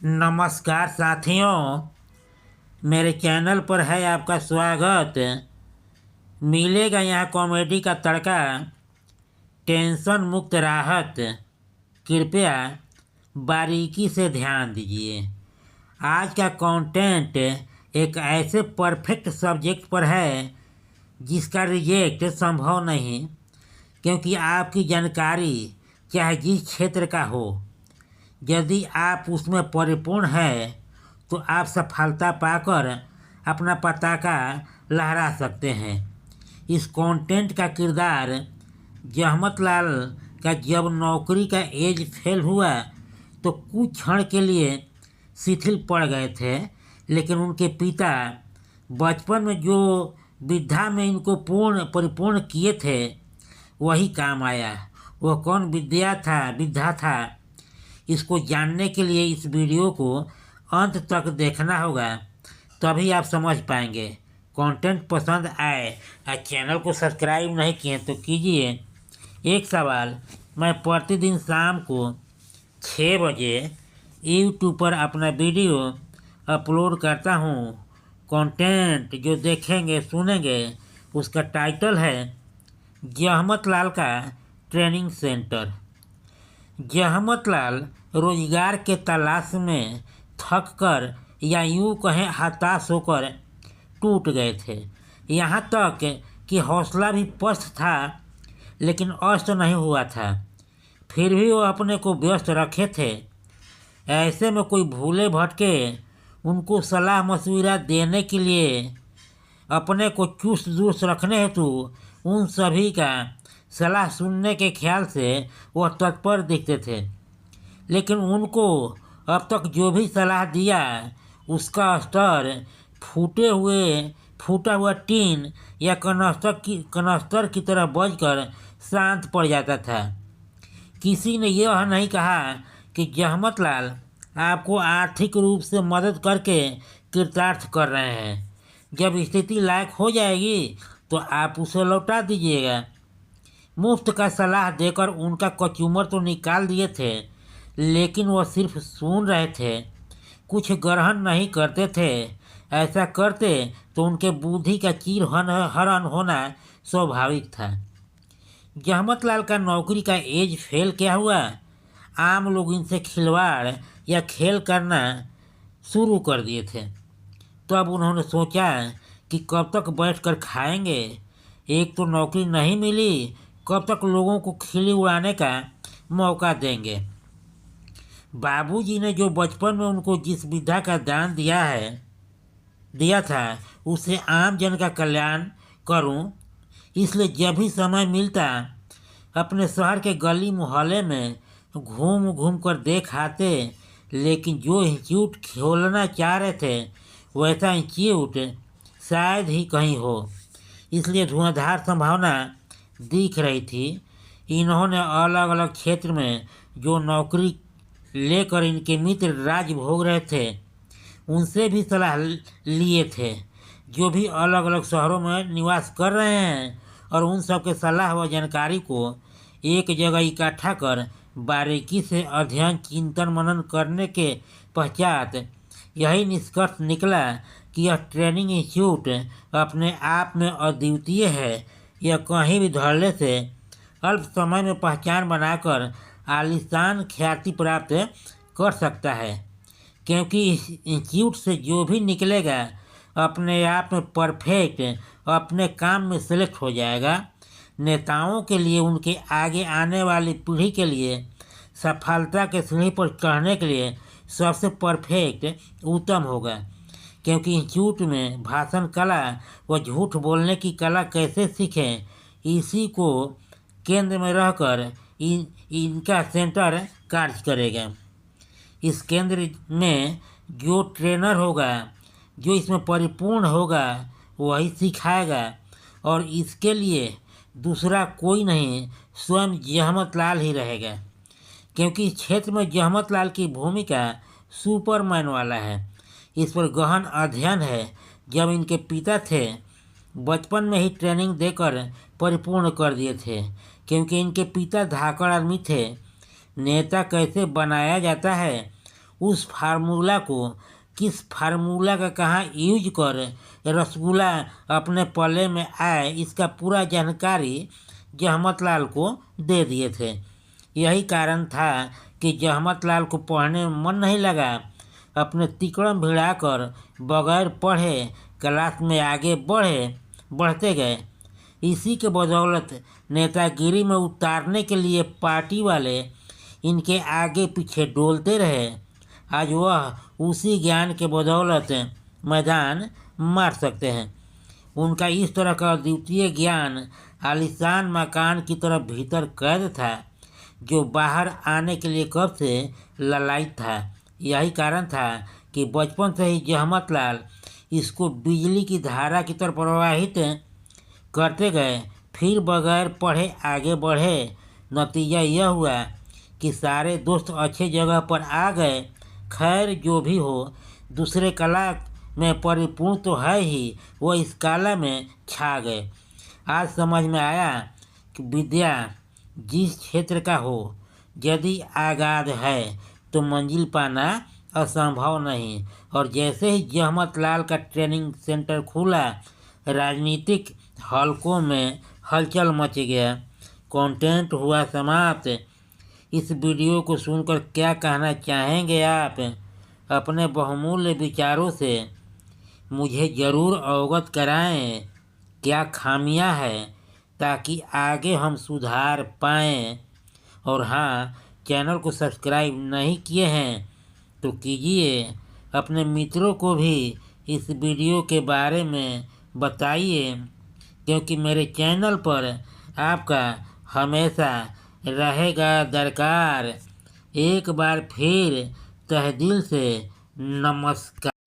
नमस्कार साथियों, मेरे चैनल पर है आपका स्वागत। मिलेगा यहाँ कॉमेडी का तड़का, टेंशन मुक्त राहत। कृपया बारीकी से ध्यान दीजिए। आज का कंटेंट एक ऐसे परफेक्ट सब्जेक्ट पर है जिसका रिजेक्ट संभव नहीं, क्योंकि आपकी जानकारी चाहे जिस क्षेत्र का हो, यदि आप उसमें परिपूर्ण हैं तो आप सफलता पाकर अपना पताका लहरा सकते हैं। इस कंटेंट का किरदार जहमत लाल का जब नौकरी का एज फेल हुआ तो कुछ क्षण के लिए शिथिल पड़ गए थे, लेकिन उनके पिता बचपन में जो विद्या में इनको परिपूर्ण किए थे वही काम आया। वह कौन विद्या था, इसको जानने के लिए इस वीडियो को अंत तक देखना होगा, तभी आप समझ पाएंगे। कंटेंट पसंद आए और चैनल को सब्सक्राइब नहीं किए तो कीजिए। एक सवाल, मैं प्रतिदिन शाम को 6 बजे यूट्यूब पर अपना वीडियो अपलोड करता हूँ। कंटेंट जो देखेंगे सुनेंगे उसका टाइटल है जहमत लाल का ट्रेनिंग सेंटर। जहमत लाल रोजगार के तलाश में थक कर या यूँ कहें हताश होकर टूट गए थे। यहाँ तक कि हौसला भी पस्त था, लेकिन अस्त नहीं हुआ था। फिर भी वो अपने को व्यस्त रखे थे। ऐसे में कोई भूले भटके उनको सलाह मशविरा देने के लिए, अपने को चुस्त दुरुस्त रखने हेतु उन सभी का सलाह सुनने के ख्याल से वह तत्पर दिखते थे। लेकिन उनको अब तक जो भी सलाह दिया उसका स्तर फूटा हुआ टीन या कनस्तर की तरह बजकर शांत पड़ जाता था। किसी ने यह नहीं कहा कि जहमत लाल आपको आर्थिक रूप से मदद करके कृतार्थ कर रहे हैं। जब स्थिति लायक हो जाएगी तो आप उसे लौटा दीजिएगा। मुफ्त का सलाह देकर उनका कचूमर तो निकाल दिए थे, लेकिन वह सिर्फ सुन रहे थे, कुछ ग्रहण नहीं करते थे। ऐसा करते तो उनके बुद्धि का हरण होना स्वाभाविक था। जहमत लाल का नौकरी का एज फेल क्या हुआ? आम लोग इनसे खिलवाड़ या खेल करना शुरू कर दिए थे। तो अब उन्होंने सोचा कि कब तक बैठकर खाएंगे। एक तो नौकरी नहीं मिली, कब तक लोगों को खिल्ली उड़ाने का मौका देंगे। बाबूजी ने जो बचपन में उनको जिस विद्या का दान दिया था उससे आम जन का कल्याण करूं, इसलिए जब भी समय मिलता अपने शहर के गली मोहल्ले में घूम घूम कर देख आते। लेकिन जो इंस्टीट्यूट खोलना चाह रहे थे वैसा इंस्टीट्यूट शायद ही कहीं हो, इसलिए धुआंधार संभावना दिख रही थी। इन्होंने अलग अलग क्षेत्र में जो नौकरी लेकर इनके मित्र राज भोग रहे थे उनसे भी सलाह लिए थे, जो भी अलग अलग शहरों में निवास कर रहे हैं, और उन सब के सलाह व जानकारी को एक जगह इकट्ठा कर बारीकी से अध्ययन चिंतन मनन करने के पश्चात यही निष्कर्ष निकला कि यह ट्रेनिंग इंस्टीट्यूट अपने आप में अद्वितीय है। यह कहीं भी धड़ल्ले से अल्प समय में पहचान बनाकर आलीशान ख्याति प्राप्त कर सकता है, क्योंकि इस इंस्टीट्यूट से जो भी निकलेगा अपने आप में परफेक्ट अपने काम में सेलेक्ट हो जाएगा। नेताओं के लिए, उनके आगे आने वाली पीढ़ी के लिए सफलता के सीढ़ी पर चढ़ने के लिए सबसे परफेक्ट उत्तम होगा, क्योंकि इंस्टीट्यूट में भाषण कला व झूठ बोलने की कला कैसे सीखें, इसी को केंद्र में रहकर इनका सेंटर कार्य करेगा। इस केंद्र में जो ट्रेनर होगा, जो इसमें परिपूर्ण होगा, वही सिखाएगा, और इसके लिए दूसरा कोई नहीं, स्वयं जहमत लाल ही रहेगा, क्योंकि इस क्षेत्र में जहमत लाल की भूमिका सुपरमैन वाला है। इस पर गहन अध्ययन है। जब इनके पिता थे बचपन में ही ट्रेनिंग देकर परिपूर्ण कर दिए थे, क्योंकि इनके पिता धाकड़ आदमी थे। नेता कैसे बनाया जाता है उस फार्मूला को किस फार्मूला का कहाँ यूज कर रसगुल्ला अपने पले में आए, इसका पूरा जानकारी जहमत लाल को दे दिए थे। यही कारण था कि जहमत लाल को पढ़ने में मन नहीं लगा। अपने तिकड़म भिड़ाकर बगैर पढ़े क्लास में आगे बढ़ते गए। इसी के बदौलत नेतागिरी में उतारने के लिए पार्टी वाले इनके आगे पीछे डोलते रहे। आज वह उसी ज्ञान के बदौलत मैदान मार सकते हैं। उनका इस तरह का अद्वितीय ज्ञान आलीशान मकान की तरह भीतर कैद था, जो बाहर आने के लिए कब से ललायित था। यही कारण था कि बचपन से ही जहमत लाल इसको बिजली की धारा की तरह प्रवाहित करते गए, फिर बगैर पढ़े आगे बढ़े। नतीजा यह हुआ कि सारे दोस्त अच्छे जगह पर आ गए। खैर, जो भी हो, दूसरे कला में परिपूर्ण तो है ही, वो इस कला में छा गए। आज समझ में आया कि विद्या जिस क्षेत्र का हो, यदि आगाध है तो मंजिल पाना असंभव नहीं। और जैसे ही जहमत लाल का ट्रेनिंग सेंटर खुला, राजनीतिक हलकों में हलचल मच गया। कंटेंट हुआ समाप्त। इस वीडियो को सुनकर क्या कहना चाहेंगे आप? अपने बहुमूल्य विचारों से मुझे ज़रूर अवगत कराएं। क्या खामियां हैं, ताकि आगे हम सुधार पाएं। और हाँ, चैनल को सब्सक्राइब नहीं किए हैं तो कीजिए। अपने मित्रों को भी इस वीडियो के बारे में बताइए, क्योंकि मेरे चैनल पर आपका हमेशा रहेगा दरकार। एक बार फिर तहे दिल से नमस्कार।